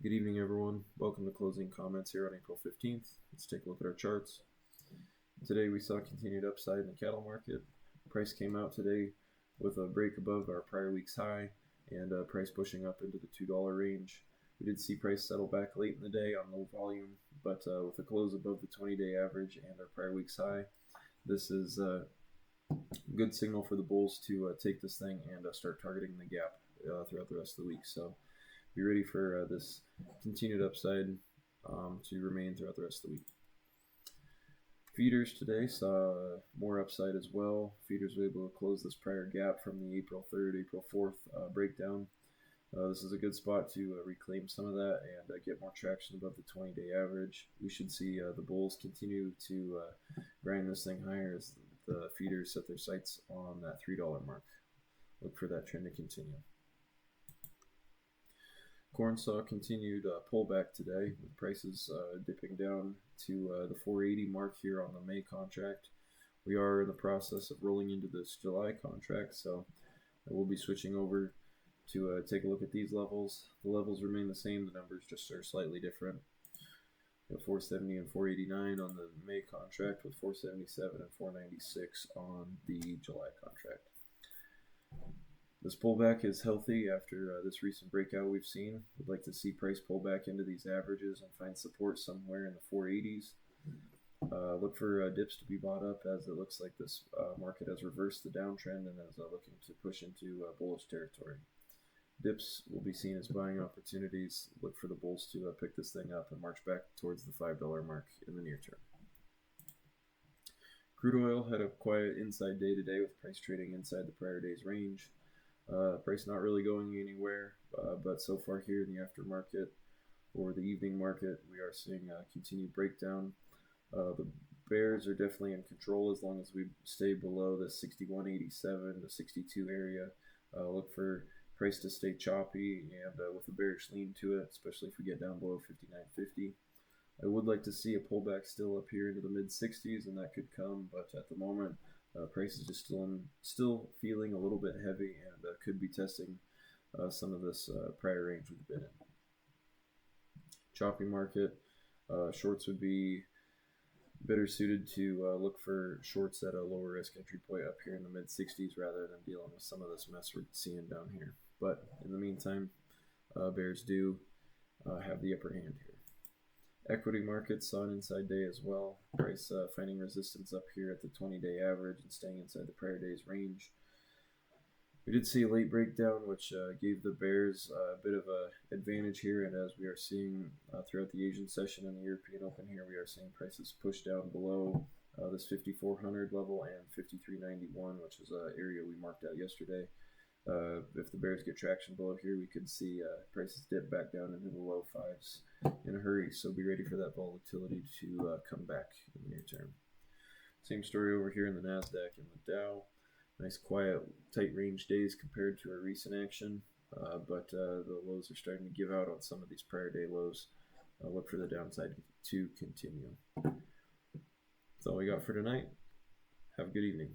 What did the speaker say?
Good evening, everyone. Welcome to Closing Comments here on April 15th. Let's take a look at our charts. Today we saw continued upside in the cattle market. Price came out today with a break above our prior week's high and price pushing up into the $2 range. We did see price settle back late in the day on low volume, but with a close above the 20-day average and our prior week's high, this is a good signal for the bulls to take this thing and start targeting the gap throughout the rest of the week. So be ready for this continued upside to remain throughout the rest of the week. Feeders today saw more upside as well. Feeders were able to close this prior gap from the April 3rd, April 4th breakdown. This is a good spot to reclaim some of that and get more traction above the 20-day average. We should see the bulls continue to grind this thing higher as the feeders set their sights on that $3 mark. Look for that trend to continue. Corn saw continued pullback today, with prices dipping down to the 480 mark here on the May contract. We are in the process of rolling into this July contract, so we'll be switching over to take a look at these levels. The levels remain the same, the numbers just are slightly different. 470 and 489 on the May contract, with 477 and 496 on the July contract. This pullback is healthy after this recent breakout we've seen. We'd like to see price pull back into these averages and find support somewhere in the 480s. Look for dips to be bought up, as it looks like this market has reversed the downtrend and is looking to push into bullish territory. Dips will be seen as buying opportunities. Look for the bulls to pick this thing up and march back towards the $5 mark in the near term. Crude oil had a quiet inside day today, with price trading inside the prior day's range. Price not really going anywhere, but so far here in the aftermarket or the evening market, we are seeing a continued breakdown. The bears are definitely in control as long as we stay below the 61.87 to 62 area. Look for price to stay choppy and with a bearish lean to it, especially if we get down below 59.50. I would like to see a pullback still up here into the mid 60s, and that could come, but at the moment, price is just still feeling a little bit heavy and could be testing some of this prior range we've been in. Choppy market, shorts would be better suited to look for shorts at a lower risk entry point up here in the mid 60s rather than dealing with some of this mess we're seeing down here. But in the meantime, bears do have the upper hand here. Equity markets saw an inside day as well. Price finding resistance up here at the 20-day average and staying inside the prior day's range. We did see a late breakdown, which gave the bears a bit of an advantage here, and as we are seeing throughout the Asian session and the European Open here, we are seeing prices push down below this 5,400 level and 5,391, which is an area we marked out yesterday. If the bears get traction below here, we could see prices dip back down into the low fives in a hurry, so be ready for that volatility to come back in the near term. Same story over here in the NASDAQ and the Dow. Nice quiet tight range days compared to our recent action, but the lows are starting to give out on some of these prior day lows. Look for the downside to continue. That's all we got for tonight. Have a good evening.